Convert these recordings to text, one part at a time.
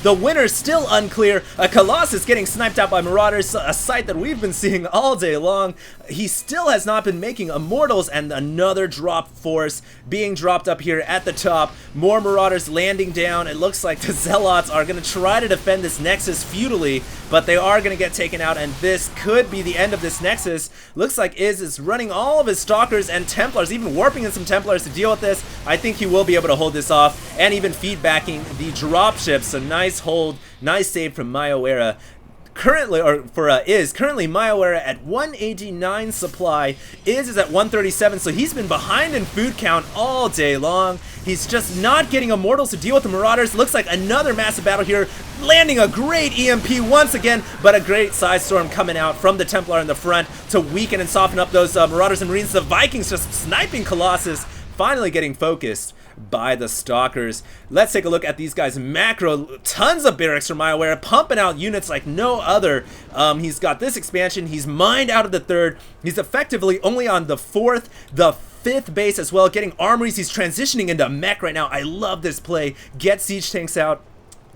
The winner's still unclear. A Colossus getting sniped out by Marauders, a sight that we've been seeing all day long. He still has not been making Immortals, and another drop force being dropped up here at the top. More Marauders landing down. It looks like the Zealots are going to try to defend this Nexus futilely, but they are going to get taken out, and this could be the end of this Nexus. Looks like Iz is running all of his Stalkers and Templars, even warping in some Templars to deal with this. I think he will be able to hold this off, and even feedbacking the dropships. So nice hold, nice save from MioWeRRa. Currently, or for Iz, currently MioWeRRa at 189 supply. Iz is at 137, so he's been behind in food count all day long. He's just not getting Immortals to deal with the Marauders. Looks like another massive battle here, landing a great EMP once again, but a great side storm coming out from the Templar in the front to weaken and soften up those Marauders and Marines. The Vikings just sniping Colossus, finally getting focused by the Stalkers. Let's take a look at these guys' macro. Tons of barracks from MioWeRRa, pumping out units like no other. He's got this expansion. He's mined out of the 3rd. He's effectively only on the 4th, the 5th base as well, getting armories. He's transitioning into mech right now. I love this play. Get siege tanks out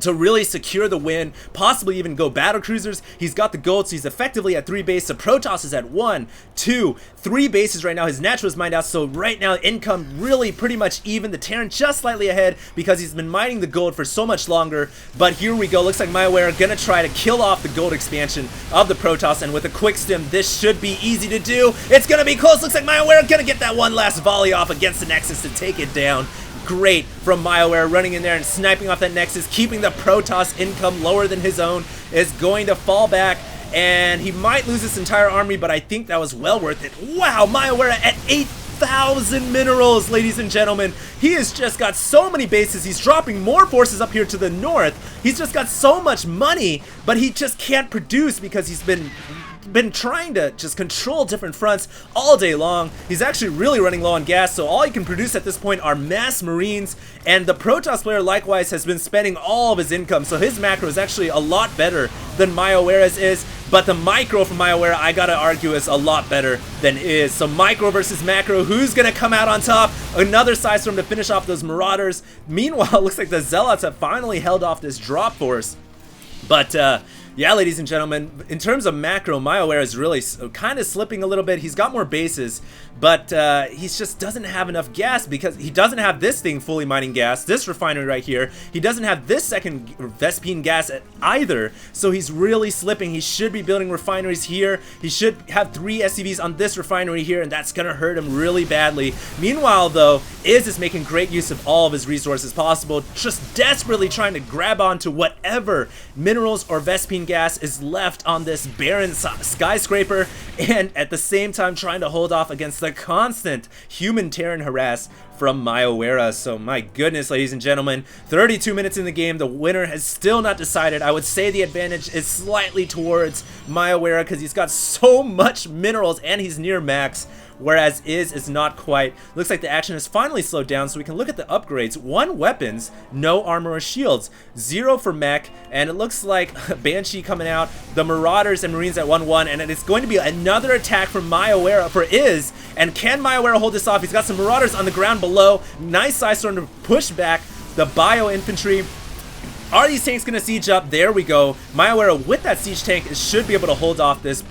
to really secure the win, possibly even go battle cruisers. He's got the gold, so he's effectively at 3 bases. So Protoss is at 1, 2, 3 bases right now. His natural is mined out, so right now income really pretty much even. The Terran just slightly ahead because he's been mining the gold for so much longer. But here we go. Looks like MioWeRRa gonna try to kill off the gold expansion of the Protoss, and with a quick stim, this should be easy to do. It's gonna be close. Looks like MioWeRRa gonna get that one last volley off against the Nexus to take it down. Great from MioWeRRa, running in there and sniping off that Nexus, keeping the Protoss income lower than his own. Is going to fall back, and he might lose this entire army, but I think that was well worth it. Wow, MioWeRRa at 8,000 minerals, ladies and gentlemen. He has just got so many bases. He's dropping more forces up here to the north. He's just got so much money, but he just can't produce because he's been trying to just control different fronts all day long. He's actually really running low on gas, so all he can produce at this point are mass Marines, and the Protoss player likewise has been spending all of his income, so his macro is actually a lot better than MioWeRRa's is, but the micro from MioWeRRa, I gotta argue, is a lot better than Iz. So micro versus macro, who's gonna come out on top? Another side storm to finish off those Marauders. Meanwhile, it looks like the Zealots have finally held off this drop force, but yeah, ladies and gentlemen, in terms of macro, MioWeRRa is really kind of slipping a little bit. He's got more bases, but he just doesn't have enough gas because he doesn't have this thing fully mining gas, this refinery right here. He doesn't have this second Vespene gas either, so he's really slipping. He should be building refineries here. He should have 3 SCVs on this refinery here, and that's going to hurt him really badly. Meanwhile, though, Iz is making great use of all of his resources possible, just desperately trying to grab onto whatever minerals or Vespene gas is left on this barren skyscraper, and at the same time trying to hold off against the constant human Terran harass from MioWeRRa. So my goodness, ladies and gentlemen, 32 minutes in the game, the winner has still not decided. I would say the advantage is slightly towards MioWeRRa because he's got so much minerals and he's near max, whereas Iz is not quite. Looks like the action has finally slowed down, so we can look at the upgrades. 1 weapons, no armor or shields, 0 for mech, and it looks like Banshee coming out, the Marauders and Marines at 1-1, and it's going to be another attack from MioWeRRa for Iz. And can MioWeRRa hold this off? He's got some Marauders on the ground below. Nice side storm to push back the bio infantry. Are these tanks going to siege up? There we go. MioWeRRa with that siege tank should be able to hold off this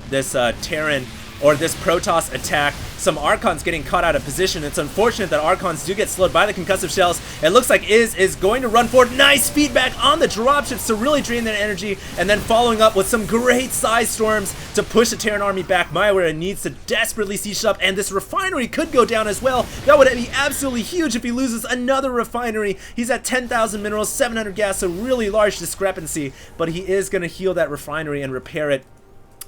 Terran or this Protoss attack. Some Archons getting caught out of position. It's unfortunate that Archons do get slowed by the concussive shells. It looks like Iz is going to run forward. Nice feedback on the dropships to really drain their energy, and then following up with some great side storms to push the Terran army back. MioWeRRa needs to desperately siege up, and this refinery could go down as well. That would be absolutely huge if he loses another refinery. He's at 10,000 minerals, 700 gas, so really large discrepancy, but he is going to heal that refinery and repair it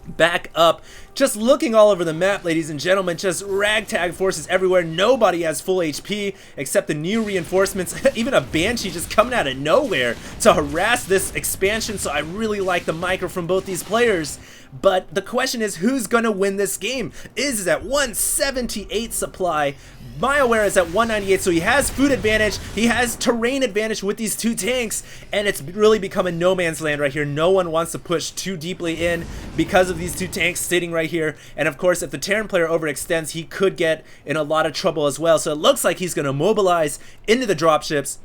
back up. Just looking all over the map, ladies and gentlemen, just ragtag forces everywhere. Nobody has full HP except the new reinforcements. Even a Banshee just coming out of nowhere to harass this expansion, so I really like the micro from both these players. But the question is, who's gonna win this game? Iz is at 178 supply. MioWeRRa is at 198, so he has food advantage, he has terrain advantage with these 2 tanks, and it's really become a no man's land right here. No one wants to push too deeply in because of these 2 tanks sitting right here, and of course if the Terran player overextends, he could get in a lot of trouble as well. So it looks like he's going to mobilize into the dropships,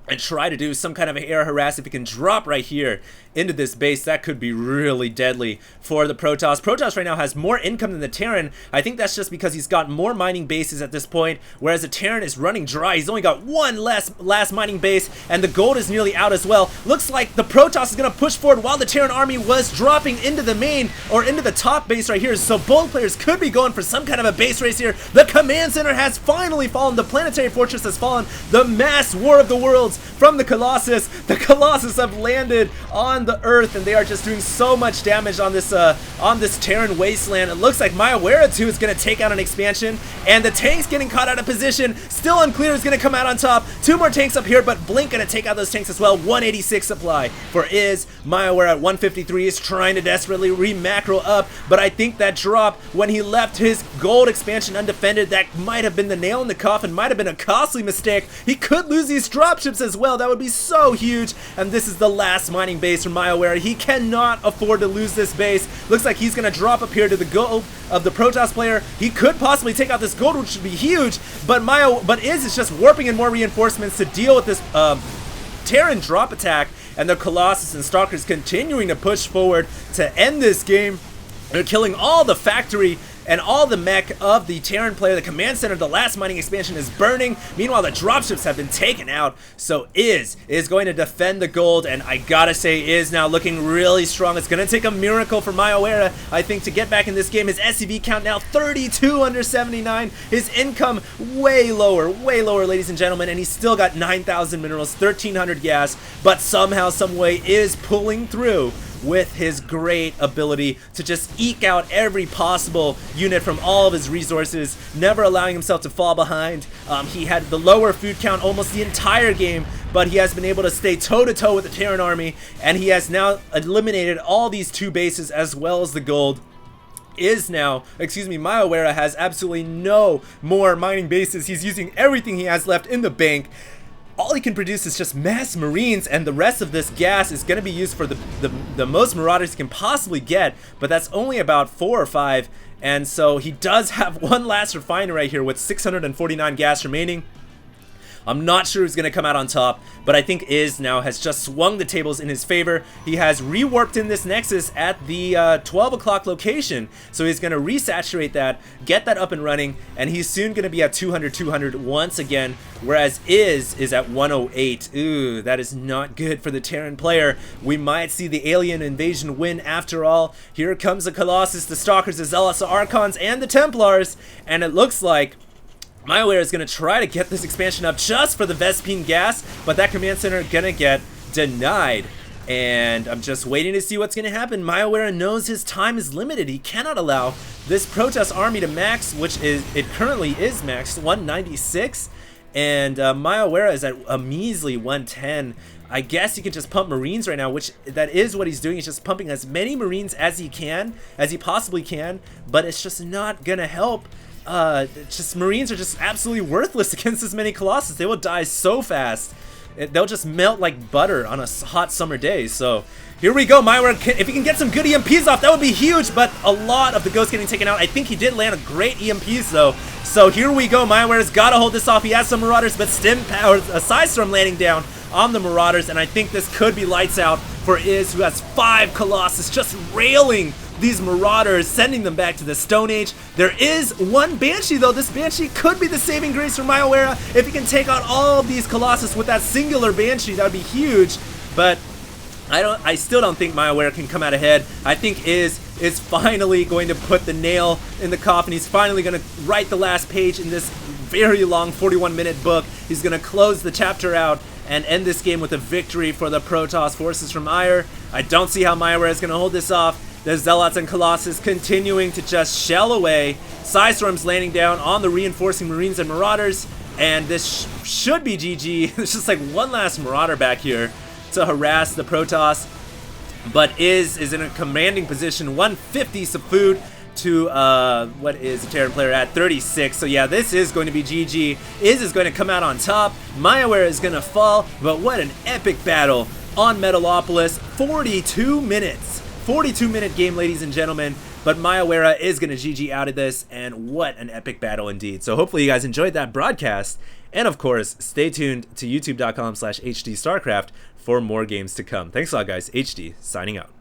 and try to do some kind of air harass. If he can drop right here into this base, that could be really deadly for the Protoss. Protoss right now has more income than the Terran. I think that's just because he's got more mining bases at this point, whereas the Terran is running dry. He's only got one last mining base, and the gold is nearly out as well. Looks like the Protoss is going to push forward while the Terran army was dropping into the main, or into the top base right here. So both players could be going for some kind of a base race here. The command center has finally fallen. The planetary fortress has fallen. The mass war of the worlds from the Colossus. The Colossus have landed on the Earth, and they are just doing so much damage on this Terran wasteland. It looks like MioWeRRa 2 is going to take out an expansion, and the tank's getting caught out of position. Still unclear is going to come out on top. 2 more tanks up here, but Blink going to take out those tanks as well. 186 supply for Iz. MioWeRRa at 153 is trying to desperately re-macro up, but I think that drop when he left his gold expansion undefended, that might have been the nail in the coffin, might have been a costly mistake. He could lose these dropships as well. That would be so huge, and this is the last mining base for MioWeRRa. He cannot afford to lose this base. Looks like he's going to drop up here to the gold of the Protoss player. He could possibly take out this gold, which would be huge, but Iz is just warping in more reinforcements to deal with this Terran drop attack, and the Colossus and Stalkers continuing to push forward to end this game. They're killing all the factory and all the mech of the Terran player. The command center, the last mining expansion, is burning. Meanwhile, the dropships have been taken out. So Iz is going to defend the gold, and I gotta say, Iz now looking really strong. It's gonna take a miracle for MioWeRRa, I think, to get back in this game. His SCV count now 32 under 79. His income way lower, ladies and gentlemen, and he's still got 9,000 minerals, 1,300 gas, but somehow, some way, is pulling through with his great ability to just eke out every possible unit from all of his resources, never allowing himself to fall behind. He had the lower food count almost the entire game, but he has been able to stay toe-to-toe with the Terran army, and he has now eliminated all these 2 bases as well as the gold. MioWeRRa has absolutely no more mining bases. He's using everything he has left in the bank. All he can produce is just mass Marines, and the rest of this gas is going to be used for the most Marauders he can possibly get, but that's only about 4 or 5, and so he does have one last refiner right here with 649 gas remaining. I'm not sure who's going to come out on top, but I think Iz now has just swung the tables in his favor. He has rewarped in this Nexus at the 12 o'clock location, so he's going to resaturate that, get that up and running, and he's soon going to be at 200 once again, whereas Iz is at 108. Ooh, that is not good for the Terran player. We might see the alien invasion win after all. Here comes the Colossus, the Stalkers, the Zealots, the Archons, and the Templars, and it looks like MioWeRRa is going to try to get this expansion up just for the Vespene gas, but that command center going to get denied. And I'm just waiting to see what's going to happen. MioWeRRa knows his time is limited. He cannot allow this Protoss army to max, which it currently is maxed, 196. And MioWeRRa is at a measly 110. I guess he can just pump Marines right now, which that is what he's doing. He's just pumping as many Marines as he possibly can, but it's just not going to help. Marines are just absolutely worthless against this many Colossus. They will die so fast. They'll just melt like butter on a hot summer day. So here we go. MioWeRRa, if he can get some good EMPs off, that would be huge, but a lot of the ghosts getting taken out. I think he did land a great EMPs though. So here we go. MioWeRRa's got to hold this off. He has some Marauders, but a Side Storm landing down on the Marauders, and I think this could be lights out for Iz, who has 5 Colossus just railing these Marauders, sending them back to the Stone Age. There is one Banshee though. This Banshee could be the saving grace for MioWeRRa. If he can take out all of these Colossus with that singular Banshee, that would be huge. But I still don't think MioWeRRa can come out ahead. I think Iz is finally going to put the nail in the coffin. He's finally going to write the last page in this very long 41-minute book. He's going to close the chapter out and end this game with a victory for the Protoss forces from Ire. I don't see how MioWeRRa is going to hold this off. The Zealots and Colossus continuing to just shell away. Psystorms landing down on the reinforcing Marines and Marauders. And this should be GG. There's just like one last Marauder back here to harass the Protoss. But Iz is in a commanding position. 150 some food to, what is the Terran player at? 36. So yeah, this is going to be GG. Iz is going to come out on top. MioWeRRa is going to fall. But what an epic battle on Metalopolis. 42 minutes. 42-minute game, ladies and gentlemen, but MioWeRRa is going to GG out of this, and what an epic battle indeed. So hopefully you guys enjoyed that broadcast, And of course, stay tuned to youtube.com/HDStarcraft for more games to come. Thanks a lot, guys. HD, signing out.